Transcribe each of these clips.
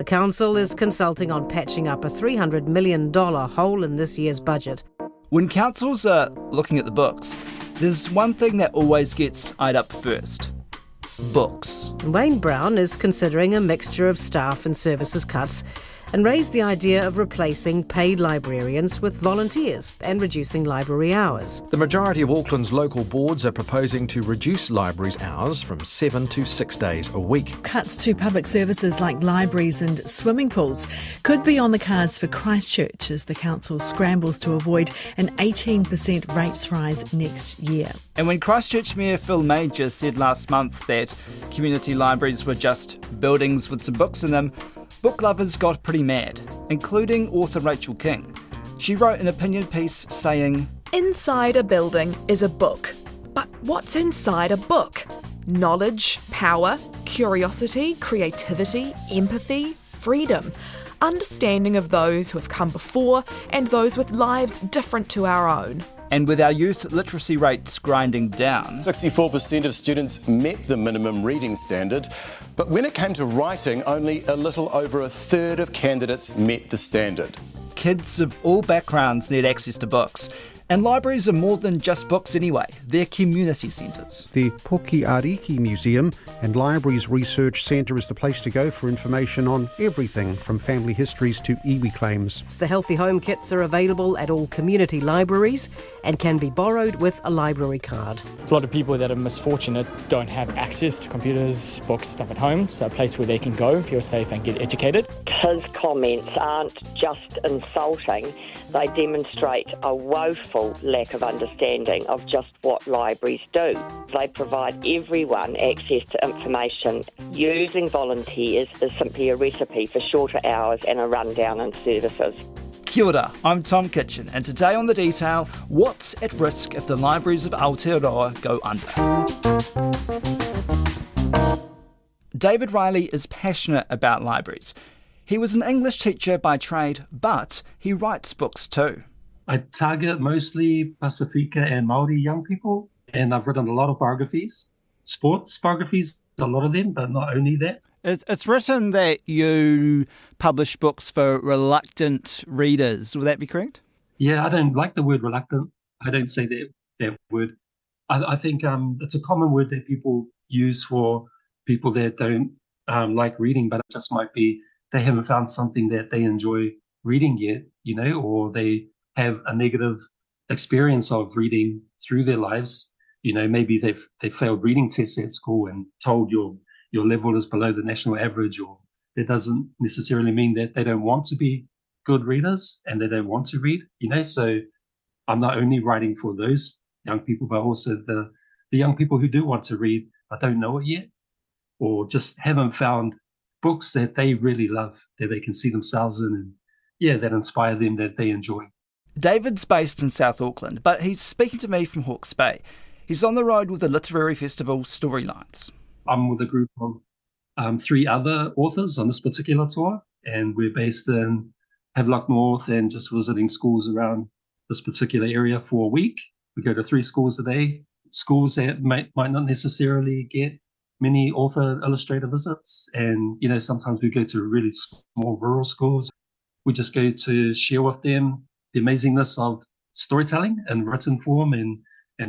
The council is consulting on patching up a $300 million hole in this year's budget. When councils are looking at the books, there's one thing that always gets eyed up first: books. Wayne Brown is considering a mixture of staff and services cuts and raised the idea of replacing paid librarians with volunteers and reducing library hours. The majority of Auckland's local boards are proposing to reduce libraries' hours from 7 to 6 days a week. Cuts to public services like libraries and swimming pools could be on the cards for Christchurch as the council scrambles to avoid an 18% rates rise next year. And when Christchurch Mayor Phil Major said last month that community libraries were just buildings with some books in them, book lovers got pretty mad, including author Rachel King. She wrote an opinion piece saying, "Inside a building is a book. But what's inside a book? Knowledge, power, curiosity, creativity, empathy, freedom, understanding of those who have come before and those with lives different to our own." And with our youth literacy rates grinding down, 64% of students met the minimum reading standard, but when it came to writing, only a little over a third of candidates met the standard. kids of all backgrounds need access to books. And libraries are more than just books anyway. They're community centres. The Pokiariki Museum and Libraries Research Centre is the place to go for information on everything from family histories to iwi claims. The Healthy Home kits are available at all community libraries and can be borrowed with a library card. A lot of people that are misfortunate don't have access to computers, books, stuff at home, so a place where they can go, feel safe and get educated. His comments aren't just insulting, they demonstrate a woeful lack of understanding of just what libraries do. They provide everyone access to information. Using volunteers is simply a recipe for shorter hours and a rundown in services. Kia ora, I'm Tom Kitchen, and today on The Detail, what's at risk if the libraries of Aotearoa go under? David Riley is passionate about libraries. He was an English teacher by trade, but he writes books too. I target mostly Pasifika and Māori young people, and I've written a lot of biographies, sports biographies, a lot of them, but not only that. It's written that you publish books for reluctant readers. Will that be correct? Yeah, I don't like the word reluctant. I don't say that word. I think it's a common word that people use for people that don't like reading, but it just might be they haven't found something that they enjoy reading yet, or they have a negative experience of reading through their lives. Maybe they've failed reading tests at school and told your level is below the national average, or that doesn't necessarily mean that they don't want to be good readers and they don't want to read, So I'm not only writing for those young people, but also the young people who do want to read but don't know it yet, or just haven't found books that they really love, that they can see themselves in, and that inspire them, that they enjoy. David's based in South Auckland, but he's speaking to me from Hawke's Bay. He's on the road with the literary festival Storylines. I'm with a group of 3 other authors on this particular tour, and we're based in Havelock North and just visiting schools around this particular area for a week. We go to 3 schools a day, schools that might not necessarily get many author illustrator visits, and sometimes we go to really small rural schools. We just go to share with them the amazingness of storytelling in written form and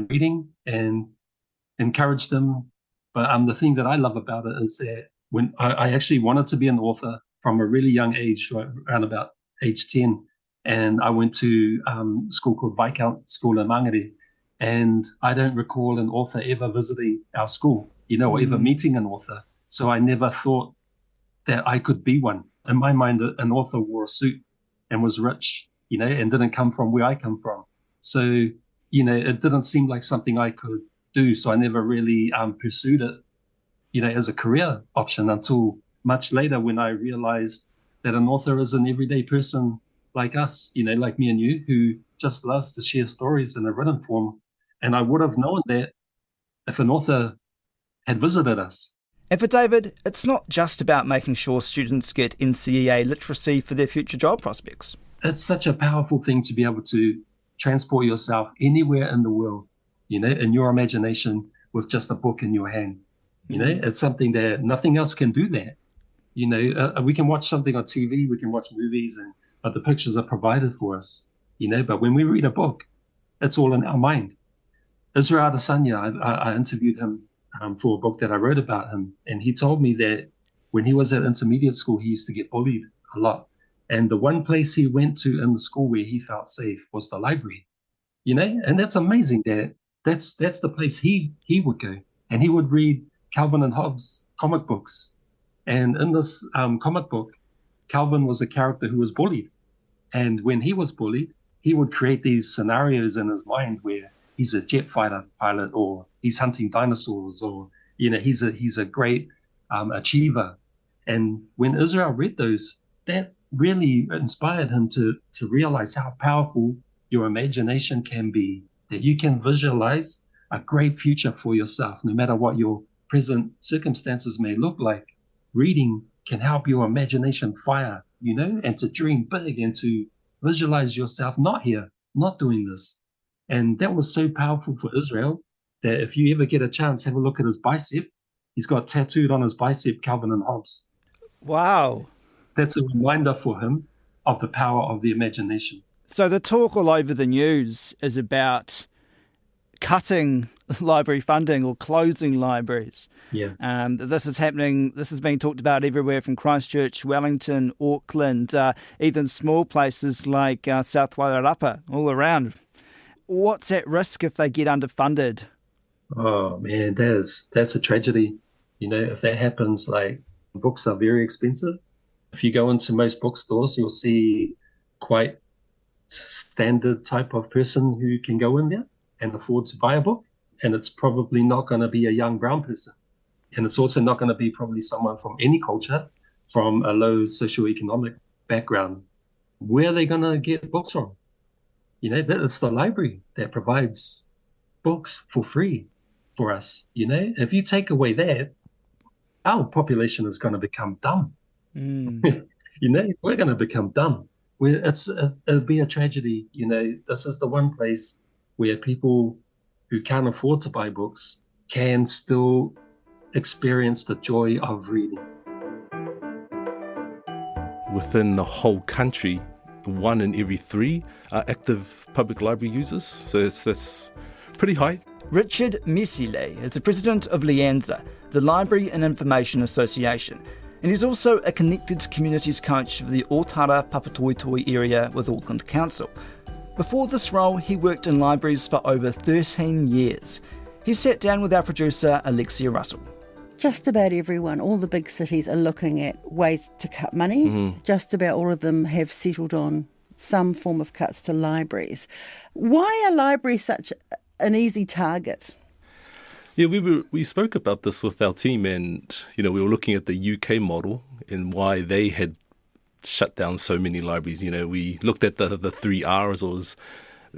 reading, and encourage them. But the thing that I love about it is that when I actually wanted to be an author from a really young age, right around about age 10, and I went to a school called Viscount School in Mangere, and I don't recall an author ever visiting our school, or ever meeting an author. So I never thought that I could be one. In my mind, an author wore a suit and was rich, and didn't come from where I come from. So, it didn't seem like something I could do. So I never really pursued it, as a career option until much later, when I realized that an author is an everyday person like us, like me and you, who just loves to share stories in a written form. And I would have known that if an author had visited us. And for David, it's not just about making sure students get NCEA literacy for their future job prospects. It's such a powerful thing to be able to transport yourself anywhere in the world, in your imagination with just a book in your hand. It's something that nothing else can do that. We can watch something on TV, we can watch movies, but the pictures are provided for us, But when we read a book, it's all in our mind. Israel Adesanya, I interviewed him for a book that I wrote about him, and he told me that when he was at intermediate school, he used to get bullied a lot. And the one place he went to in the school where he felt safe was the library, And that's amazing that that's the place he would go. And he would read Calvin and Hobbes comic books. And in this comic book, Calvin was a character who was bullied. And when he was bullied, he would create these scenarios in his mind where he's a jet fighter pilot, or he's hunting dinosaurs, or, he's a great achiever. And when Israel read those, that really inspired him to realize how powerful your imagination can be, that you can visualize a great future for yourself, no matter what your present circumstances may look like. Reading can help your imagination fire, and to dream big and to visualize yourself not here, not doing this. And that was so powerful for Israel that if you ever get a chance, have a look at his bicep. He's got tattooed on his bicep, Calvin and Hobbes. Wow. That's a reminder for him of the power of the imagination. So the talk all over the news is about cutting library funding or closing libraries. Yeah. This is happening. This is being talked about everywhere from Christchurch, Wellington, Auckland, even small places like South Wairarapa, all around. What's at risk if they get underfunded? Oh man, that's a tragedy. If that happens, books are very expensive. If you go into most bookstores, you'll see quite standard type of person who can go in there and afford to buy a book. And it's probably not going to be a young brown person. And it's also not going to be probably someone from any culture, from a low socioeconomic background. Where are they going to get books from? It's the library that provides books for free for us. If you take away that, our population is going to become dumb. We're going to become dumb. It'll be a tragedy. This is the one place where people who can't afford to buy books can still experience the joy of reading. Within the whole country, 1 in every 3 are active public library users, so that's pretty high. Richard Mesile is the president of Lianza, the Library and Information Association, and he's also a connected communities coach for the Otara Papatoetoe area with Auckland Council. Before this role, he worked in libraries for over 13 years. He sat down with our producer, Alexia Russell. Just about everyone, all the big cities are looking at ways to cut money. Mm-hmm. Just about all of them have settled on some form of cuts to libraries. Why are libraries such an easy target? Yeah, we spoke about this with our team, and we were looking at the UK model and why they had shut down so many libraries. We looked at the 3 R's,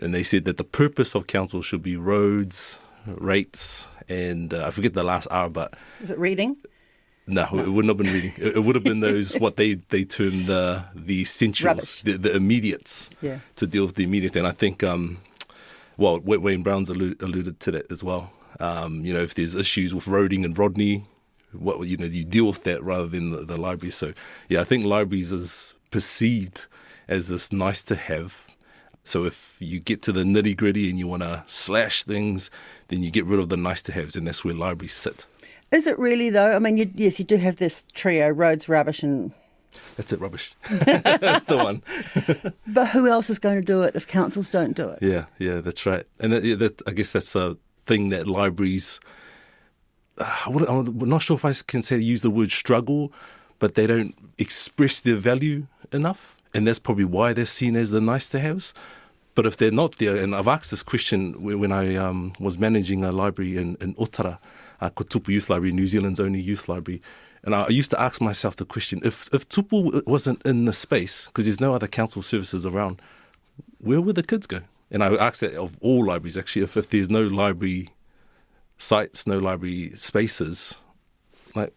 and they said that the purpose of council should be roads, rates, and I forget the last R, but... Is it reading? No, it wouldn't have been reading. It would have been those, what they term the essentials, the immediates, to deal with the immediates. And I think, Wayne Brown's alluded to that as well. If there's issues with roading and Rodney, you deal with that rather than the library. So, I think libraries is perceived as this nice to have. So if you get to the nitty gritty and you want to slash things, then you get rid of the nice to haves, and that's where libraries sit. Is it really though? I mean, yes, you do have this trio: roads, rubbish, and... That's it, rubbish. That's the one. But who else is going to do it if councils don't do it? Yeah, that's right. And I guess that's a thing that libraries... I'm not sure if I can use the word struggle, but they don't express their value enough. And that's probably why they're seen as the nice-to-haves. But if they're not there, and I've asked this question when I was managing a library in Otara, Tupu Youth Library, New Zealand's only youth library, and I used to ask myself the question, if Tupu wasn't in the space, because there's no other council services around, where would the kids go? And I asked that of all libraries, actually, if there's no library sites, no library spaces, like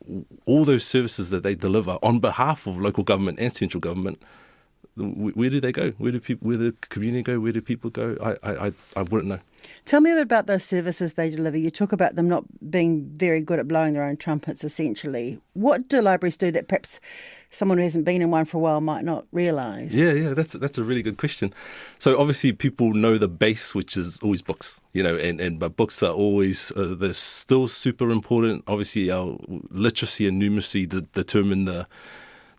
all those services that they deliver on behalf of local government and central government, where do they go? Where do the community go? Where do people go? I wouldn't know. Tell me a bit about those services they deliver. You talk about them not being very good at blowing their own trumpets, essentially. What do libraries do that perhaps someone who hasn't been in one for a while might not realise? Yeah, that's a really good question. So obviously people know the base, which is always books, but books are always, they're still super important. Obviously our literacy and numeracy determine the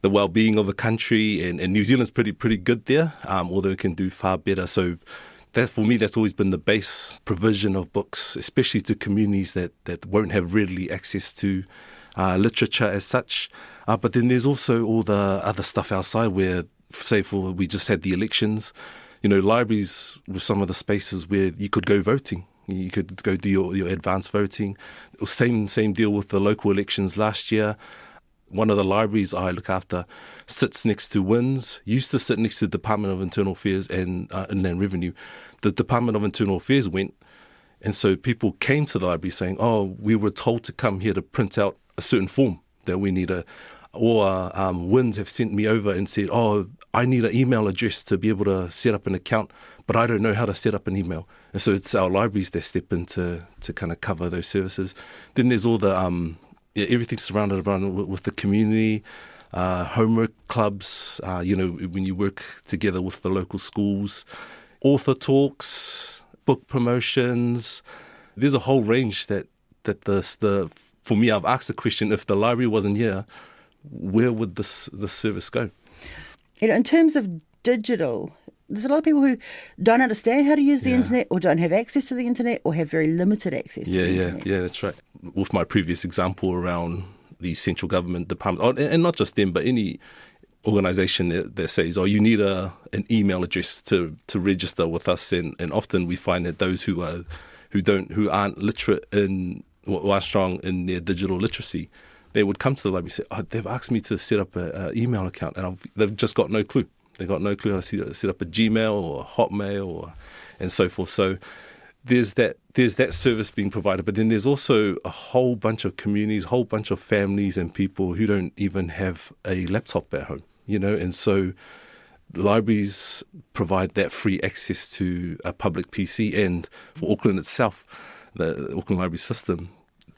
well-being of a country, and New Zealand's pretty good there, although it can do far better. So that, for me, that's always been the base provision of books, especially to communities that won't have readily access to literature as such. But then there's also all the other stuff outside where, we just had the elections. Libraries were some of the spaces where you could go voting. You could go do your advanced voting. Same deal with the local elections last year. One of the libraries I look after sits next to WINS, used to sit next to the Department of Internal Affairs and Inland Revenue. The Department of Internal Affairs went, and so people came to the library saying, we were told to come here to print out a certain form that we need or WINS have sent me over and said, I need an email address to be able to set up an account, but I don't know how to set up an email. And so it's our libraries that step in to kind of cover those services. Then there's all the everything's surrounded around with the community, homework clubs, when you work together with the local schools, author talks, book promotions. There's a whole range that for me, I've asked the question, if the library wasn't here, where would this service go? In terms of digital, there's a lot of people who don't understand how to use the internet, or don't have access to the internet, or have very limited access to the internet. Yeah, that's right. With my previous example around the central government department, and not just them, but any organisation that says, you need an email address to register with us, and often we find that those who aren't literate in or are strong in their digital literacy, they would come to the library and say, they've asked me to set up an email account, and they've just got no clue. They've got no clue how to set up a Gmail or a Hotmail and so forth. So there's that service being provided, but then there's also a whole bunch of communities, a whole bunch of families and people who don't even have a laptop at home, and so libraries provide that free access to a public PC. And for Auckland itself, the Auckland library system,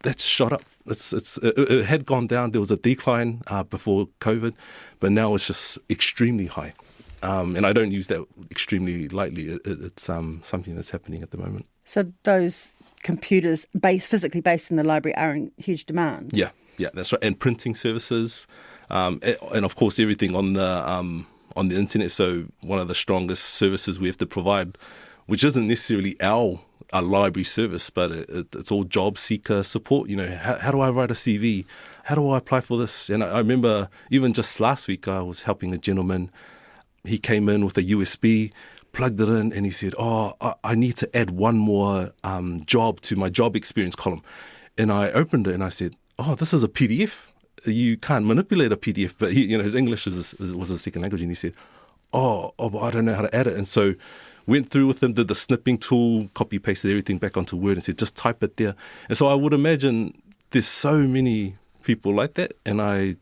that's shot up. It had gone down. There was a decline before COVID, but now it's just extremely high. And I don't use that extremely lightly. It's something that's happening at the moment. So those computers physically based in the library are in huge demand? Yeah, that's right. And printing services, and of course everything on the internet. So one of the strongest services we have to provide, which isn't necessarily our library service, but it's all job seeker support. How do I write a CV? How do I apply for this? And I remember even just last week I was helping a gentleman. He came in with a USB, plugged it in, and he said, I need to add one more job to my job experience column. And I opened it and I said, this is a PDF. You can't manipulate a PDF. But his English was a second language, and he said, but I don't know how to add it. And so went through with him, did the snipping tool, copy-pasted everything back onto Word and said, just type it there. And so I would imagine there's so many people like that, and I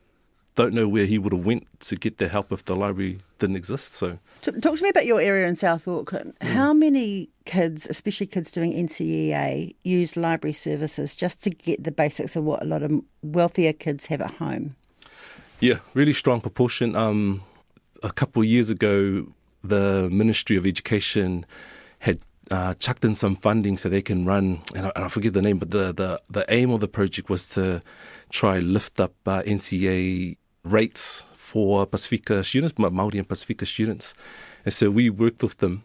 don't know where he would have went to get the help if the library didn't exist. So, talk to me about your area in South Auckland. How many kids, especially kids doing NCEA, use library services just to get the basics of what a lot of wealthier kids have at home? Yeah, really strong proportion. A couple of years ago, the Ministry of Education had chucked in some funding so they can run, and I forget the name, but the aim of the project was to try lift up NCEA rates for Pasifika students, Māori and Pasifika students. And so we worked with them,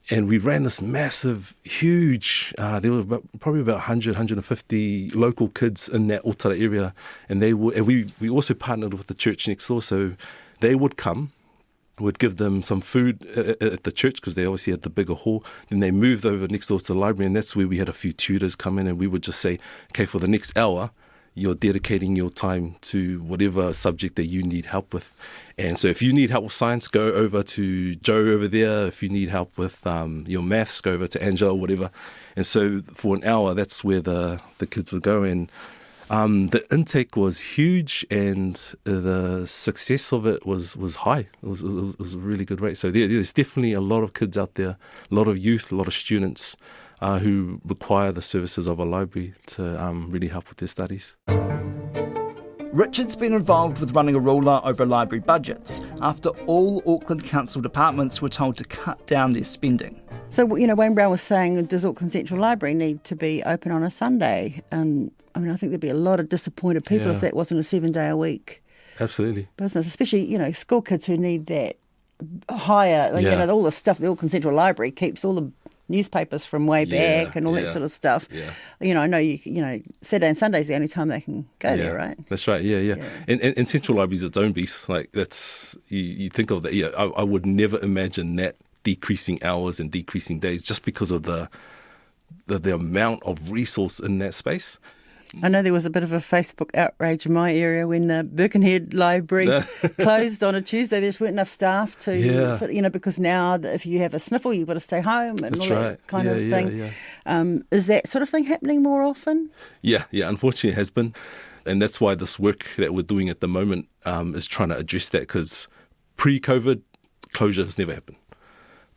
and we ran this massive, huge, there were probably about 100, 150 local kids in that Otara area, and we also partnered with the church next door, so they would come. Would give them some food at the church because they obviously had the bigger hall. Then they moved over next door to the library, and that's where we had a few tutors come in, and we would just say, okay, for the next hour, you're dedicating your time to whatever subject that you need help with. And so if you need help with science, go over to Joe over there. If you need help with your maths, go over to Angela or whatever. And so for an hour, that's where the kids would go. And The intake was huge, and the success of it was high. It was a really good rate. So there's definitely a lot of kids out there, a lot of youth, a lot of students who require the services of a library to really help with their studies. Richard's been involved with running a ruler over library budgets after all Auckland Council departments were told to cut down their spending. So, Wayne Brown was saying, does Auckland Central Library need to be open on a Sunday? And I think there'd be a lot of disappointed people if that wasn't a 7-day-a-week Absolutely. business, especially, school kids who need that higher, all the stuff. The Auckland Central Library keeps all the newspapers from way back and all that sort of stuff. Yeah. I know Saturday and Sunday's the only time they can go there, right? That's right. Yeah. And Central Library's its own beast. Like that's you think of that. Yeah, I would never imagine that decreasing hours and decreasing days just because of the amount of resource in that space. I know there was a bit of a Facebook outrage in my area when Birkenhead Library closed on a Tuesday. There just weren't enough staff to, because now if you have a sniffle, you've got to stay home and all that kind of thing. Yeah. Is that sort of thing happening more often? Yeah, unfortunately it has been. And that's why this work that we're doing at the moment is trying to address that, because pre-COVID, closure has never happened.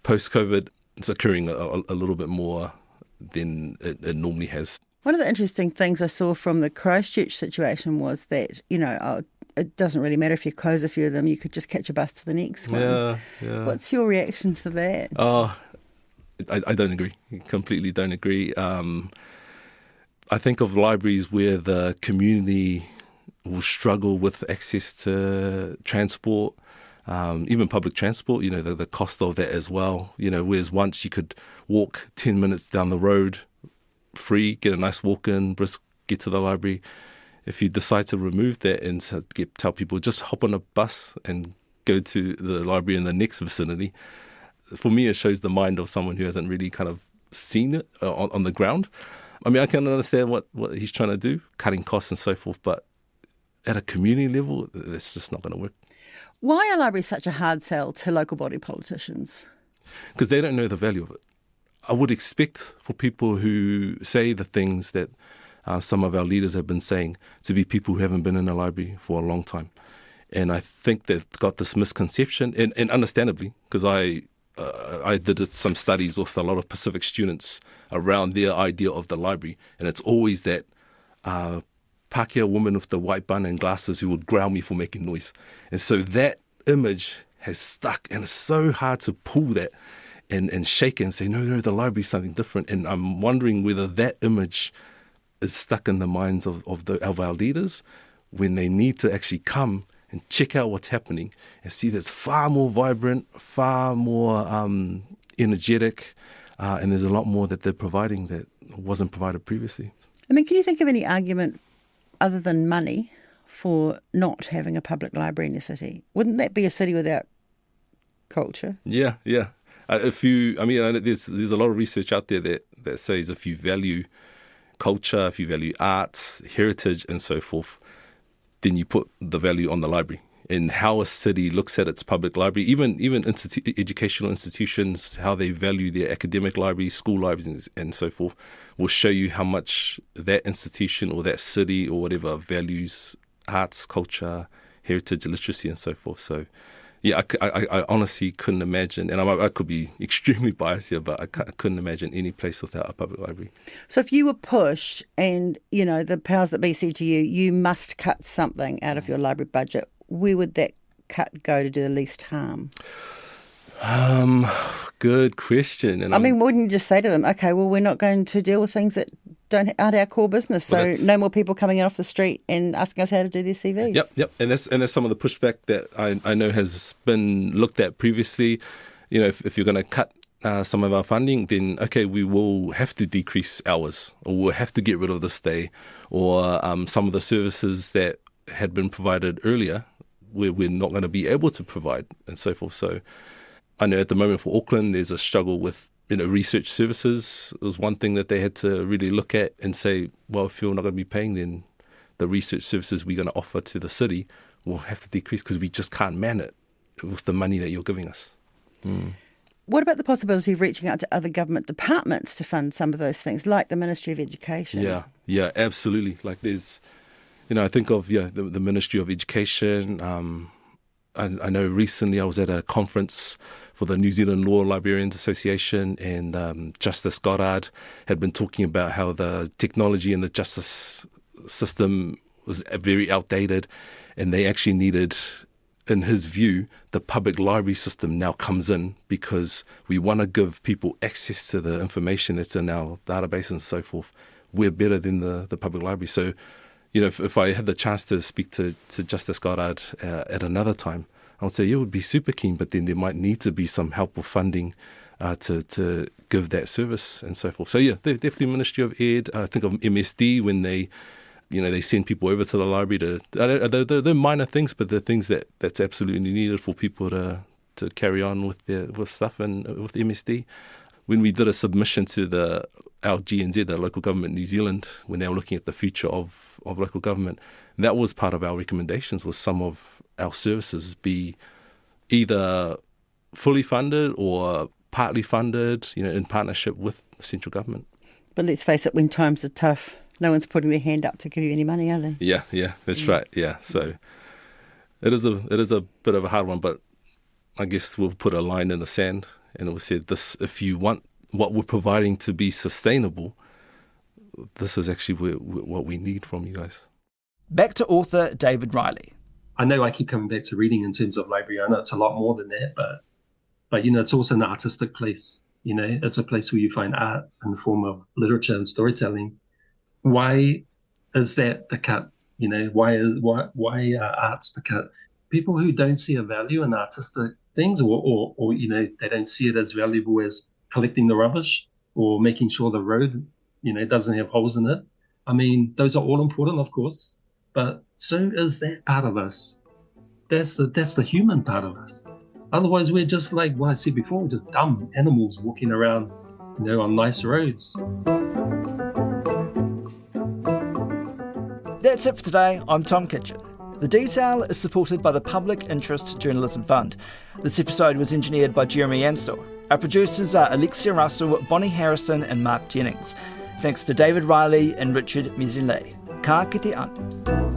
Post-COVID, it's occurring a little bit more than it normally has. One of the interesting things I saw from the Christchurch situation was that, it doesn't really matter if you close a few of them, you could just catch a bus to the next one. Yeah. What's your reaction to that? I don't agree. Completely don't agree. I think of libraries where the community will struggle with access to transport, even public transport, the cost of that as well. Whereas once you could walk 10 minutes down the road, free, get a nice walk in, brisk, get to the library. If you decide to remove that and tell people just hop on a bus and go to the library in the next vicinity, for me it shows the mind of someone who hasn't really kind of seen it on the ground. I can understand what he's trying to do, cutting costs and so forth, but at a community level, that's just not going to work. Why are libraries such a hard sell to local body politicians? Because they don't know the value of it. I would expect for people who say the things that some of our leaders have been saying to be people who haven't been in a library for a long time. And I think they've got this misconception, and understandably, because I did some studies with a lot of Pacific students around their idea of the library, and it's always that Pākehā woman with the white bun and glasses who would growl me for making noise. And so that image has stuck, and it's so hard to pull that and shake it and say, no, the library's something different. And I'm wondering whether that image is stuck in the minds of our leaders when they need to actually come and check out what's happening and see that's far more vibrant, far more energetic, and there's a lot more that they're providing that wasn't provided previously. Can you think of any argument other than money for not having a public library in your city? Wouldn't that be a city without culture? Yeah. There's a lot of research out there that says if you value culture, if you value arts, heritage, and so forth, then you put the value on the library. And how a city looks at its public library, even educational institutions, how they value their academic libraries, school libraries, and so forth, will show you how much that institution or that city or whatever values arts, culture, heritage, literacy, and so forth. So, yeah, I honestly couldn't imagine, and I could be extremely biased here, but I couldn't imagine any place without a public library. So if you were pushed and, the powers that be said to you, you must cut something out of your library budget, where would that cut go to do the least harm? Good question. And wouldn't you just say to them, okay, well, we're not going to deal with things that aren't our core business, so no more people coming in off the street and asking us how to do their CVs. Yep. And that's some of the pushback that I know has been looked at previously. If you're going to cut some of our funding, then okay, we will have to decrease hours, or we'll have to get rid of this day, or some of the services that had been provided earlier, we're not going to be able to provide, and so forth. So I know at the moment for Auckland, there's a struggle with research services. It was one thing that they had to really look at and say, well, if you're not going to be paying, then the research services we're going to offer to the city will have to decrease because we just can't man it with the money that you're giving us. What about the possibility of reaching out to other government departments to fund some of those things, like the Ministry of Education? Yeah, absolutely. Like there's I think of the Ministry of Education. I know recently I was at a conference for the New Zealand Law Librarians Association, and Justice Goddard had been talking about how the technology in the justice system was very outdated, and they actually needed, in his view, the public library system now comes in because we want to give people access to the information that's in our database and so forth. We're better than the public library. So, if I had the chance to speak to Justice Goddard at another time, I would say, it would be super keen, but then there might need to be some help with funding to give that service and so forth. So, definitely Ministry of Ed. I think of MSD when they send people over to the library they're minor things, but they're things that's absolutely needed for people to carry on with stuff and with MSD. When we did a submission to our GNZ, the Local Government New Zealand, when they were looking at the future of local government, that was part of our recommendations, was some of our services be either fully funded or partly funded, in partnership with the central government. But let's face it, when times are tough, no one's putting their hand up to give you any money, are they? Yeah, that's right. Yeah, so it is a bit of a hard one, but I guess we'll put a line in the sand and we'll say this: if you want what we're providing to be sustainable, this is actually what we need from you guys. Back to author David Riley. I know I keep coming back to reading in terms of library. I know it's a lot more than that, but it's also an artistic place. It's a place where you find art in the form of literature and storytelling. Why is that the cut? Why are arts the cut? People who don't see a value in artistic things, or they don't see it as valuable as collecting the rubbish or making sure the road, doesn't have holes in it. I mean, those are all important, of course, but so is that part of us. That's the human part of us. Otherwise, we're just like what I said before, just dumb animals walking around, on nice roads. That's it for today. I'm Tom Kitchen. The Detail is supported by the Public Interest Journalism Fund. This episode was engineered by Jeremy Ansell. Our producers are Alexia Russell, Bonnie Harrison and Mark Jennings. Thanks to David Riley and Richard Mizile. Ka kite an.